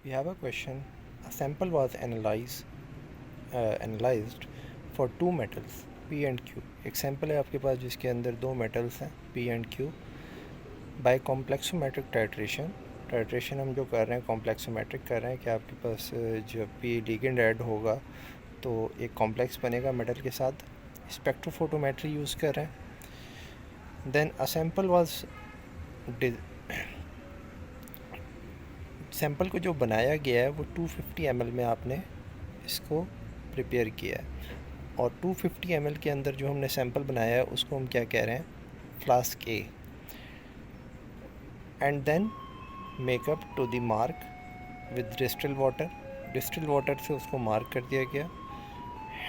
We have a question. A sample was analyzed for two metals P and Q. एक sample है आपके पास जिसके अंदर दो मेटल्स हैं P and Q by complexometric titration. Titration हम जो कर रहे हैं कॉम्प्लेक्सोमेट्रिक कर रहे हैं कि आपके पास जब भी लिगेंड ऐड होगा तो एक कॉम्प्लेक्स बनेगा मेटल के साथ. स्पेक्ट्रोफोटोमेट्री यूज़ कर रहे हैं. Then a sample was sample को जो बनाया गया है वो 250 ml में आपने इसको प्रिपेयर किया है और 250 ml के अंदर जो हमने सैम्पल बनाया है उसको हम क्या कह रहे हैं, flask A. And then make up to the mark with distil water. Distil water से उसको मार्क कर दिया गया.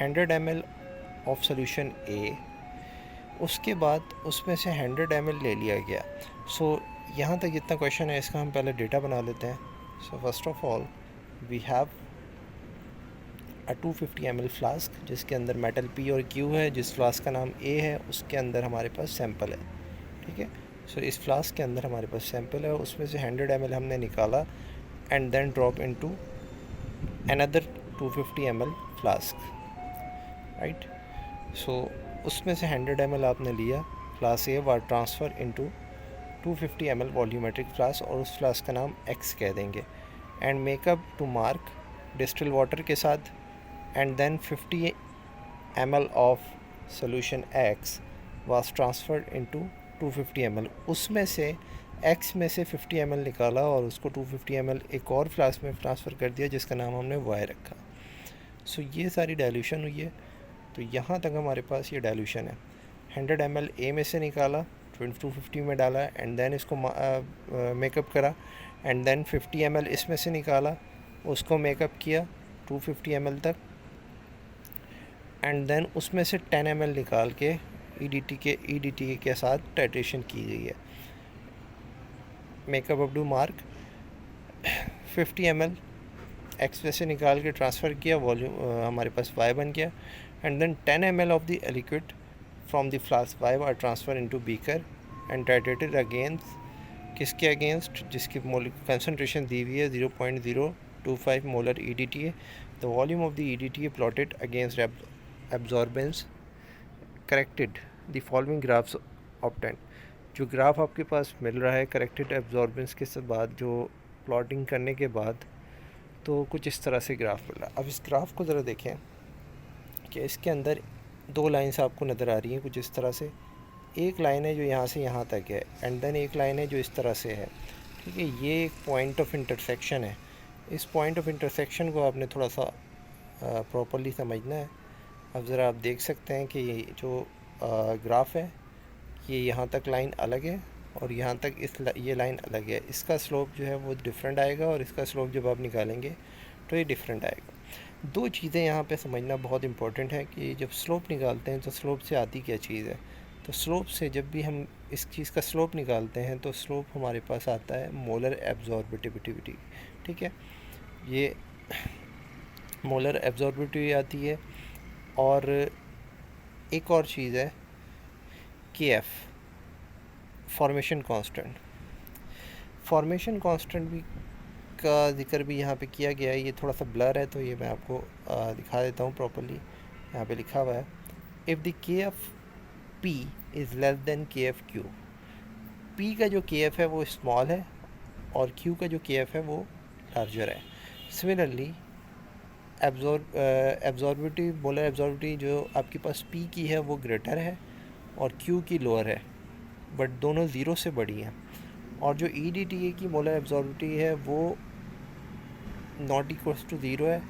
100 ml ऑफ सोल्यूशन ए. उसके बाद उसमें से 100 ml ले लिया गया. सो यहाँ तक जितना क्वेश्चन है इसका हम पहले डेटा बना लेते हैं. So first of all we have a 250 ml flask जिसके अंदर मेटल पी और क्यू है. जिस फ्लास्क का नाम ए है उसके अंदर हमारे पास सैम्पल है. ठीक है. सो इस फ्लास्क के अंदर हमारे पास सैम्पल है. उसमें से 100 ml हमने निकाला and then drop into another 250 ml flask. Right. So उसमें से 100 ml आपने लिया. Flask A was transfer into 250 ml volumetric flask और उस फ्लास्क का नाम एक्स कह देंगे. And make up to mark distil water के साथ. And then 50 ml of solution X was transferred into 250 ml. उसमें से एक्स में से 50 ml निकाला और उसको 250 ml एक और फ्लास्क में ट्रांसफ़र कर दिया जिसका नाम हमने वाई रखा. सो ये सारी डाइल्यूशन हुई है. तो यहाँ तक हमारे पास ये डाइल्यूशन है. 100 ml ए में से निकाला, 250 में डाला एंड देन इसको मेकअप करा. एंड देन 50 ml इसमें से निकाला, उसको मेकअप किया 250 ml तक. एंड देन उसमें से 10 ml निकाल के ईडीटी के साथ टाइट्रेशन की गई है. Make up up to mark 50 ml X में से निकाल के ट्रांसफ़र किया. वॉल्यूम हमारे पास वाई बन गया. And then 10 ml of the liquid from the flask Y are transfer into beaker and titrated against. किसके अगेंस्ट? जिसकी कंसनट्रेशन दी हुई है 0.025 molar EDTA. The volume of the EDTA plotted against absorbance. Corrected the following graphs obtain. जो graph आपके पास मिल रहा है करेक्टेड एब्जॉर्बेंस के बाद जो प्लॉटिंग करने के बाद तो कुछ इस तरह से ग्राफ मिल रहा है. अब इस ग्राफ को ज़रा देखें कि इसके अंदर दो लाइंस आपको नज़र आ रही हैं कुछ इस तरह से. एक लाइन है जो यहाँ से यहाँ तक है एंड देन एक लाइन है जो इस तरह से है. ठीक है. ये एक पॉइंट ऑफ इंटरसेक्शन है. इस पॉइंट ऑफ इंटरसेक्शन को आपने थोड़ा सा प्रॉपर्ली समझना है. अब ज़रा आप देख सकते हैं कि ये जो ग्राफ है ये यहाँ तक लाइन अलग है और यहाँ तक ये लाइन अलग है. इसका स्लोप जो है वो डिफरेंट आएगा और इसका स्लोप जब आप निकालेंगे तो ये डिफरेंट आएगा. दो चीज़ें यहाँ पे समझना बहुत इम्पोर्टेंट है कि जब स्लोप निकालते हैं तो स्लोप से आती क्या चीज़ है. तो स्लोप से जब भी हम इस चीज़ का स्लोप निकालते हैं तो स्लोप हमारे पास आता है मोलर एब्जॉर्बिटिविटी. ठीक है. ये मोलर एब्जॉर्बिटिविटी आती है. और एक और चीज़ है KF formation constant. Formation constant भी का जिक्र भी यहाँ पे किया गया है. ये थोड़ा सा ब्लर है तो ये मैं आपको दिखा देता हूँ प्रॉपर्ली. यहाँ पे लिखा हुआ है if the KF P is less than KF Q. P का जो KF है वो स्मॉल है और Q का जो KF है वो लार्जर है. सिमिलरली एब्जॉर्बिटी मोलर एब्जॉर्बिटी जो आपके पास P की है वो ग्रेटर है और Q की लोअर है बट दोनों ज़ीरो से बड़ी हैं. और जो EDTA की मोलर एब्जॉर्बिटी है वो नॉट इक्वल्स टू ज़ीरो है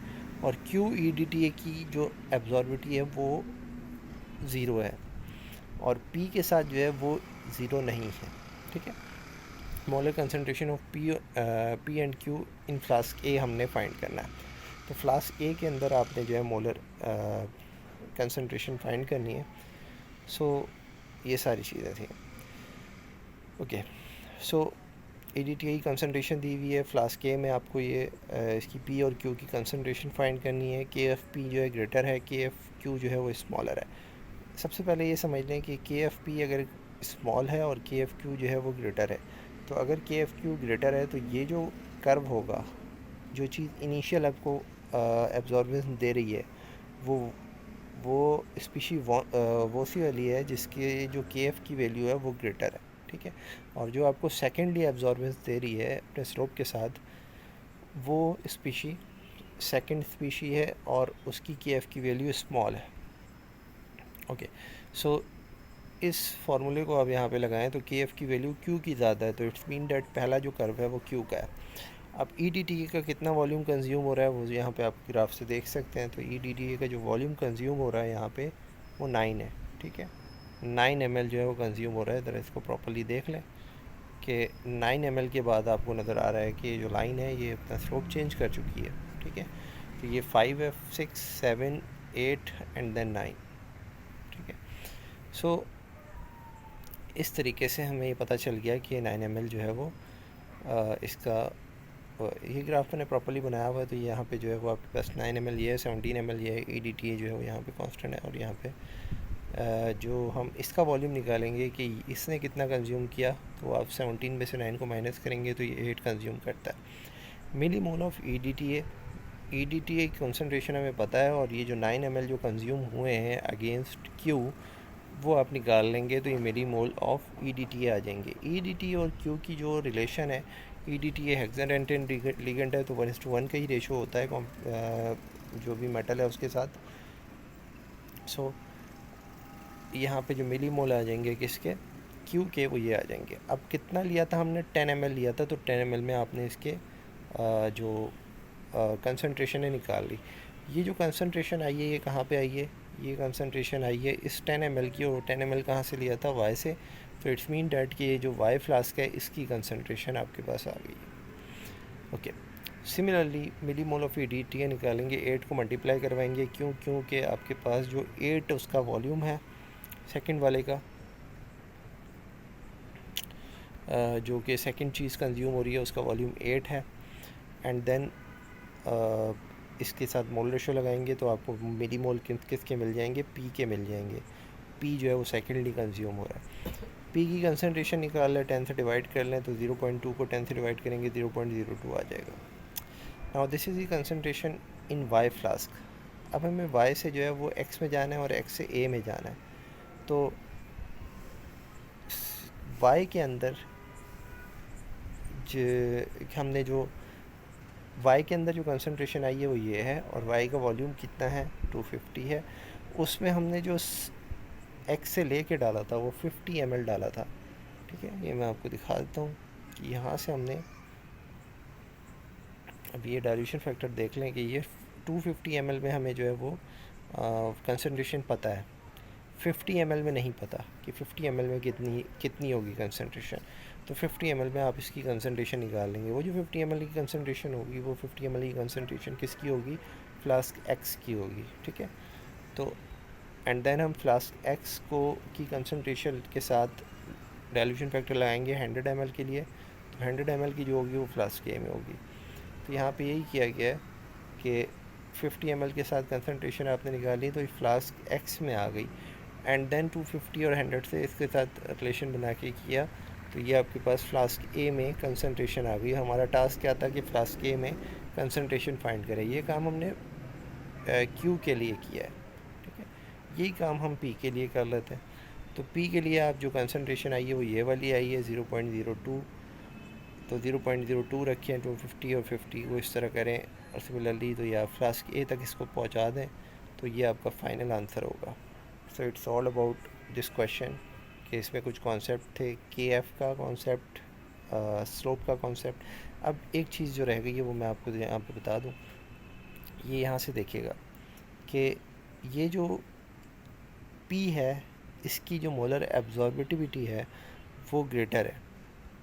और QEDTA की जो एब्जॉर्बिटी है वो ज़ीरो है और P के साथ जो है वो ज़ीरो नहीं है. ठीक है. Molar concentration of P and Q in flask A हमने फाइंड करना है. तो फ्लास्क ए के अंदर आपने जो है मोलर कंसनट्रेशन फाइंड करनी है. सो ये सारी चीज़ें थी. ओके. सो EDTA कंसनट्रेशन दी हुई है. फ्लास्क ए में आपको ये इसकी P और Q की कंसनट्रेशन फाइंड करनी है. KFP जो है ग्रेटर है, KFQ जो है वो स्मॉलर है. सबसे पहले ये समझ लें कि KFP अगर स्मॉल है और KFQ जो है वो ग्रेटर है तो अगर KFQ ग्रेटर है तो ये जो कर्व होगा जो चीज़ इनिशियल आपको एब्जॉर्बेंस दे रही है वो वो स्पीशी वो सी वाली है जिसके जो के एफ की वैल्यू है वो ग्रेटर है, ठीक है। और जो आपको सेकेंडली एब्जॉर्बेंस दे रही है अपने स्लोप के साथ वो स्पीशी सेकंड स्पीशी है और उसकी के एफ की वैल्यू स्मॉल है। ओके, सो इस फार्मूले को आप यहाँ पे लगाएं तो के एफ की वैल्यू क्यू की ज़्यादा है, तो इट्स मीन डैट पहला जो कर्व है वो क्यू का है। अब ई डी टी ए का कितना वॉल्यूम कंज्यूम हो रहा है वो यहाँ पे आप ग्राफ से देख सकते हैं। तो ई डी टी ए का जो वॉल्यूम कंज्यूम हो रहा है यहाँ पे वो 9 है, ठीक है। 9 ml जो है वो कंज्यूम हो रहा है। ज़रा इसको प्रॉपर्ली देख लें कि 9 ml के बाद आपको नज़र आ रहा है कि ये जो लाइन है ये अपना स्लोप चेंज कर चुकी है, ठीक है। तो ये 5 है, 6, 7, 8 एंड देन 9, ठीक है। सो इस तरीके से हमें ये पता चल गया कि 9 ml जो है वो इसका ये ग्राफ मैंने प्रॉपर्ली बनाया हुआ है। तो यहाँ पे जो है वो आपके पास 9 ml ये है, 17 ml ये है, ई डी टी ए जो है वो यहाँ पे कांस्टेंट है। और यहाँ पे जो हम इसका वॉल्यूम निकालेंगे कि इसने कितना कंज्यूम किया, तो आप 17 में से 9 को माइनस करेंगे तो ये 8 कंज्यूम करता है। Milli mole of E D T की कंसनट्रेशन हमें पता है और ये जो 9 ml जो कंज्यूम हुए हैं अगेंस्ट क्यू वो आप निकाल लेंगे तो ये milli mole of E D T आ जाएंगे। ई डी टी और क्यू की जो रिलेशन है, E D T hexadentate ligand है तो 1:1 का ही रेशो होता है जो भी मेटल है उसके साथ। सो यहाँ पे जो मिली मोल आ जाएंगे किसके, क्यू के, वो ये आ जाएंगे। अब कितना लिया था हमने, 10 ml लिया था, तो 10 ml में आपने इसके जो कंसंट्रेशन है निकाल ली। ये जो कंसंट्रेशन आई है ये कहाँ पे आई है, ये कंसंट्रेशन आई है इस 10 ml की। और 10 ml कहाँ से लिया था, वाई से। तो इट्स मीन डैट कि ये जो वाई फ्लास्क है इसकी कंसंट्रेशन आपके पास आ गई है। Okay, similarly milli mole of E D T निकालेंगे, 8 को मल्टीप्लाई करवाएंगे क्योंकि आपके पास जो 8 उसका वॉल्यूम है सेकंड वाले का, जो कि सेकंड चीज़ कंज्यूम हो रही है उसका वॉल्यूम 8 है। एंड देन इसके साथ मोल रेशो लगाएंगे तो आपको मिली मोल किसके मिल जाएंगे, पी के मिल जाएंगे। पी जो है वो सेकेंडली कंज्यूम हो रहा है। पी की कंसनट्रेशन निकाल लें, 10 से डिवाइड कर लें तो 0.2 को 10 से डिवाइड करेंगे 0.02 आ जाएगा। Now this is the concentration in Y flask. अब हमें वाई से जो है वो एक्स में जाना है और एक्स से ए में जाना है। तो वाई के अंदर हमने जो वाई के अंदर जो कंसंट्रेशन आई है वो ये है और वाई का वॉल्यूम कितना है, 250 है। उसमें हमने जो एक्स से ले के डाला था वो 50 ml डाला था, ठीक है। ये मैं आपको दिखा देता हूँ कि यहाँ से हमने, अब ये डाइल्यूशन फैक्टर देख लें कि ये 250 ml में हमें जो है वो कंसंट्रेशन पता है, 50 ml में नहीं पता कि 50 ml में कितनी होगी कंसंट्रेशन। तो 50 ml में आप इसकी कंसंट्रेशन निकाल लेंगे। वो जो 50 ml की कंसंट्रेशन होगी वो 50 ml की कंसंट्रेशन किसकी होगी, फ्लास्क एक्स की होगी, ठीक है। तो एंड देन हम फ्लास्क एक्स को की कंसंट्रेशन के साथ डाइल्यूशन फैक्टर लगाएंगे 100 ml के लिए। तो 100 ml की जो होगी वो फ्लास्क ए में होगी। तो यहाँ पे यही किया गया है कि 50 ml के साथ कंसंट्रेशन आपने निकाली तो ये फ्लास्क एक्स में आ गई। एंड देन 250 और 100 से इसके साथ रिलेशन बना के किया तो ये आपके पास फ्लास्क ए में कंसंट्रेशन आ गई। हमारा टास्क क्या था कि फ्लास्क ए में कंसंट्रेशन फाइंड करें। ये काम हमने क्यू के लिए किया है, ठीक है। यही काम हम पी के लिए कर लेते हैं। तो पी के लिए आप जो कंसंट्रेशन आई है वो ये वाली आई है 0.02। तो 0.02 रखें, 250 और 50 को इस तरह करें और सिमिलरली तो ये आप फ्लास्क ए तक इसको पहुंचा दें तो ये आपका फाइनल आंसर होगा। So it's all about this question कि इसमें कुछ कॉन्सेप्ट थे, के एफ का कॉन्सेप्ट, स्लोप का कॉन्सेप्ट। अब एक चीज़ जो रह गई है वो मैं आपको यहाँ पे बता दूँ। ये यहाँ से देखिएगा कि ये जो पी है इसकी जो मोलर एब्जॉर्बिटिविटी है वो ग्रेटर है।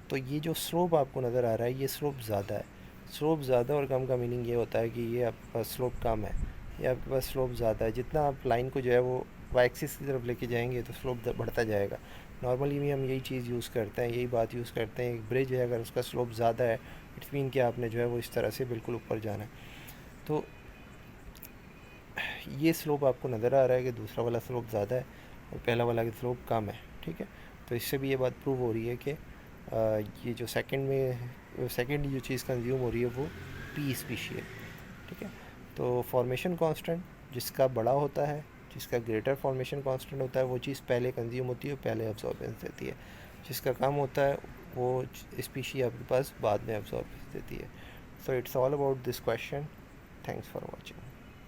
तो ये जो स्लोप आपको नज़र आ रहा है ये स्लोप ज़्यादा है। स्लोप ज़्यादा और कम का मीनिंग ये होता है कि ये आपके पास स्लोप कम है, ये आपके पास स्लोप ज़्यादा है। जितना आप लाइन को जो है वो वाई एक्सिस की तरफ लेके जाएंगे तो स्लोप बढ़ता जाएगा। नॉर्मली भी हम यही चीज़ यूज़ करते हैं, यही बात यूज़ करते हैं। एक ब्रिज है अगर उसका स्लोप ज़्यादा है इट्स मीन कि आपने जो है वो इस तरह से बिल्कुल ऊपर जाना है। तो ये स्लोप आपको नज़र आ रहा है कि दूसरा वाला स्लोप ज़्यादा है और पहला वाला की स्लोप कम है, ठीक है। तो इससे भी ये बात प्रूव हो रही है कि ये जो सेकंड जो चीज़ कंज्यूम हो रही है वो पी स्पीशी है, ठीक है। तो फॉर्मेशन कांस्टेंट जिसका बड़ा होता है, जिसका ग्रेटर फॉर्मेशन कांस्टेंट होता है, वो चीज़ पहले कंज्यूम होती है, पहले अब्जॉर्बेंस देती है। जिसका कम होता है वो स्पीशी आपके पास बाद में अब्जॉर्बेंस देती है। So it's all about this question. Thanks for watching.